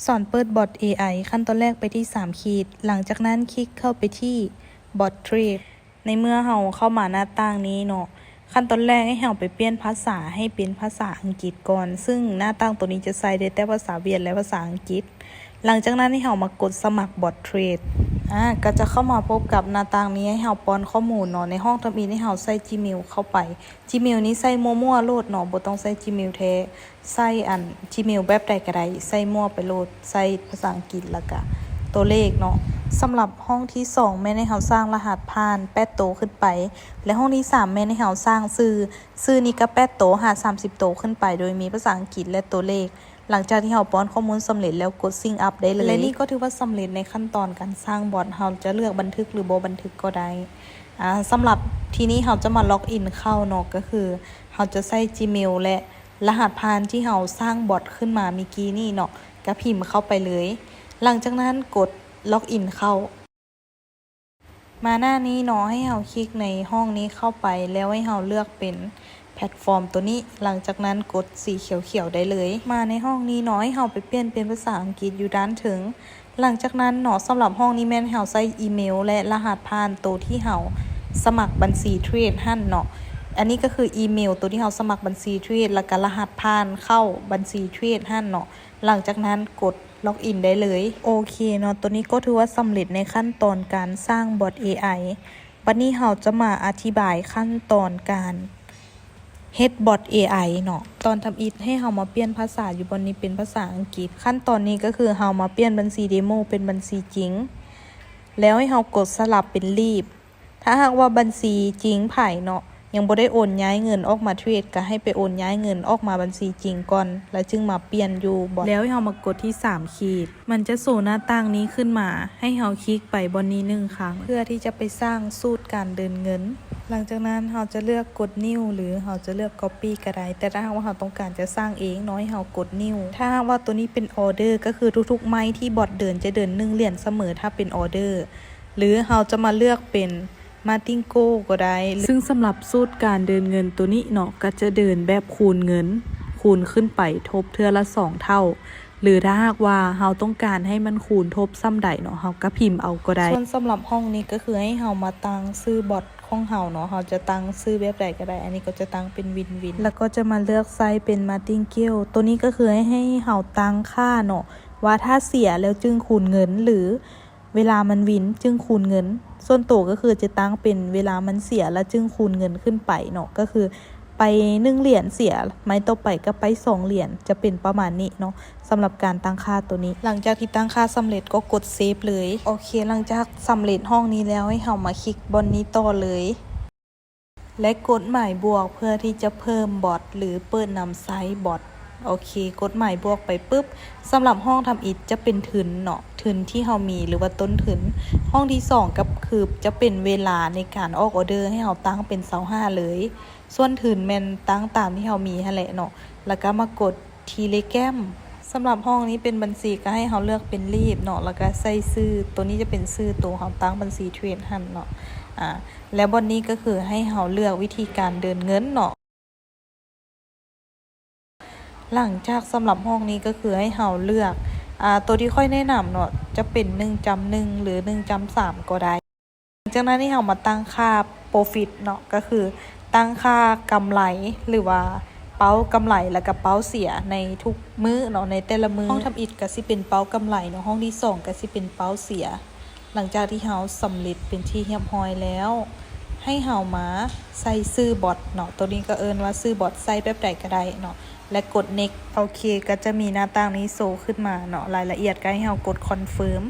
สอนเปิดบอท AI ขั้นตอนแรกไปที่3ขีดหลังจากนั้นคลิกเข้าไปที่บอทเทรดในเมื่อเราเข้ามาหน้าต่างนี้เนาะขั้นตอนแรกให้เราไปเปลี่ยนภาษาให้เป็นภาษาอังกฤษก่อนซึ่งหน้าต่างตัวนี้จะใส่ได้แต่ภาษาเวียดและภาษาอังกฤษหลังจากนั้นให้เรามากดสมัครบอทเทรดก็จะเข้ามาพบกับหน้าต่างนี้ให้เราป้อนข้อมูลเนาะในห้องทำอินให้เราใส่ Gmail เข้าไป Gmail นี้ใส่มั่วๆโลดเนาะบ่ต้องใส่ Gmail แท้ใส่Gmail แบบใดก็ได้ใส่มั่วไปโลดใส่ภาษาอังกฤษแล้วก็ตัวเลขเนาะสำหรับห้องที่2แม่นให้เราสร้างรหัสผ่าน8โตวขึ้นไปและห้องที่3แม่นให้เราสร้างชื่อนี้ก็8โตวหา30โตวขึ้นไปโดยมีภาษาอังกฤษและตัวเลขหลังจากที่เราป้อนข้อมูลสำเร็จแล้วกดซิงค์อัพได้เลยและนี่ก็ถือว่าสำเร็จในขั้นตอนการสร้างบอทเราจะเลือกบันทึกหรือบ่บันทึกก็ได้สำหรับทีนี้เราจะมาล็อกอินเข้าเนาะก็คือเราจะใส่ Gmail และรหัสผ่านที่เราสร้างบอทขึ้นมาเมื่อกี้นี่เนาะก็พิมพ์เข้าไปเลยหลังจากนั้นกดล็อกอินเข้ามาหน้านี้เนาะให้เราคลิกในห้องนี้เข้าไปแล้วให้เราเลือกเป็นแพลตฟอร์มตัวนี้หลังจากนั้นกดสีเขียวๆได้เลยมาในห้องนี้เนาะให้เราไปเปลี่ยนเป็นภาษาอังกฤษอยู่ด้านถึงหลังจากนั้นเนาะสำหรับห้องนี้แม่นให้เราใส่อีเมลและรหัสผ่านตัวที่เราสมัครบัญชีเทรดหั่นเนาะอันนี้ก็คืออีเมลตัวที่เราสมัครบัญชีเทรดแล้วก็รหัสผ่านเข้าบัญชีเทรดหั่นเนาะหลังจากนั้นกดล็อกอินได้เลยโอเคเนาะตัวนี้ก็ถือว่าสำเร็จในขั้นตอนการสร้างบอท AI วันนี้เราจะมาอธิบายขั้นตอนการเฮ็ดบอท AI เนาะตอนทำอิฐให้เรามาเปลี่ยนภาษาอยู่บนนี้เป็นภาษาอังกฤษขั้นตอนนี้ก็คือเรามาเปลี่ยนบัญชีเดโมเป็นบัญชีจริงแล้วให้เรากดสลับเป็นรีบถ้าหากว่าบัญชีจริงไผ่เนาะยังบ่ได้โอนย้ายเงินออกมาเทรดก็ให้ไปโอนย้ายเงินออกมาบัญชีจริงก่อนแล้วจึงมาเปลี่ยนอยู่บอทแล้วให้เรามากดที่3ขีดมันจะโชว์หน้าต่างนี้ขึ้นมาให้เราคลิกไปบนนี้1ครั้งเพื่อที่จะไปสร้างสูตรการเดินเงินหลังจากนั้นเราจะเลือกกดนิ้วหรือเราจะเลือก copy ก็ได้แต่ถ้าหากว่าเราต้องการจะสร้างเองน้อยเรากดนิ้วถ้าหากว่าตัวนี้เป็นออเดอร์ก็คือทุกๆไม้ที่บอทเดินจะเดิน1เหรียญเสมอถ้าเป็นออเดอร์หรือเราจะมาเลือกเป็นมาติงโก้ก็ได้ซึ่งสำหรับสูตรการเดินเงินตัวนี้เนาะก็จะเดินแบบคูณเงินคูณขึ้นไปทบเทื่อละ2เท่าหรือถ้าหากว่าเราต้องการให้มันคูณทบซ้ำใดเนาะเราก็พิมพ์เอาก็ได้ส่วนสำหรับห้องนี้ก็คือให้เรามาตั้งชื่อบอทของเราเนาะเราจะตั้งชื่อแบบใดก็ได้อันนี้ก็จะตั้งเป็นวินวินแล้วก็จะมาเลือกไซส์เป็นมาติงเกิลตัวนี้ก็คือให้เราตั้งค่าเนาะว่าถ้าเสียแล้วจึงคูณเงินหรือเวลามันวินจึงคูณเงินส่วนตัวก็คือจะตั้งเป็นเวลามันเสียแล้วจึงคูณเงินขึ้นไปเนาะก็คือไป1เหรียญเสียไม้ต่อไปก็ไป2เหรียญจะเป็นประมาณนี้เนาะสำหรับการตั้งค่าตัวนี้หลังจากที่ตั้งค่าสำเร็จก็กดเซฟเลยโอเคหลังจากสำเร็จห้องนี้แล้วให้เรามาคลิกบนนี้ต่อเลยและกดหมายบวกเพื่อที่จะเพิ่มบอทหรือเปิดนำไซส์บอทโอเคกดหมายบวกไปปุ๊บสำหรับห้องทำอิฐจะเป็นทุนเนาะทุนที่เรามีหรือว่าต้นทุนห้องที่2กับคือจะเป็นเวลาในการออกออเดอร์ให้เราตั้งเป็น25เลยส่วนทุนแม่นตั้งตามที่เรามีหั่นแหละเนาะแล้วก็มากดทีเลแกรมสำหรับห้องนี้เป็นบัญชีก็ให้เราเลือกเป็นรีบเนาะแล้วก็ใส่ชื่อตัวนี้จะเป็นชื่อตัวเราตั้งบัญชีเทรดหั่นเนาะแล้วบนนี้ก็คือให้เราเลือกวิธีการเดินเงินเนาะหลังจากสำหรับห้องนี้ก็คือให้เราเลือกตัวที่ค่อยแนะนำเนาะจะเป็น1.1หรือ1.3ก็ได้จากนั้นให้เรามาตั้งค่า profit เนาะก็คือตั้งค่ากำไรหรือว่าเป้ากำไรแล้วก็เป้าเสียในทุกมื้อเนาะในแต่ละมื้อห้องทำอิฐก็สิเป็นเป้ากำไรเนาะห้องที่2ก็สิเป็นเป้าเสียหลังจากที่เราสำเร็จเป็นที่เรียบร้อยแล้วให้เรามาใส่ชื่อบอทเนาะตัวนี้ก็เอิ้นว่าชื่อบอทใส่แบบใดก็ได้เนาะและกด next โอเคก็จะมีหน้าต่างนี้โชว์ขึ้นมาเนาะรายละเอียดก็ให้เรากด confirm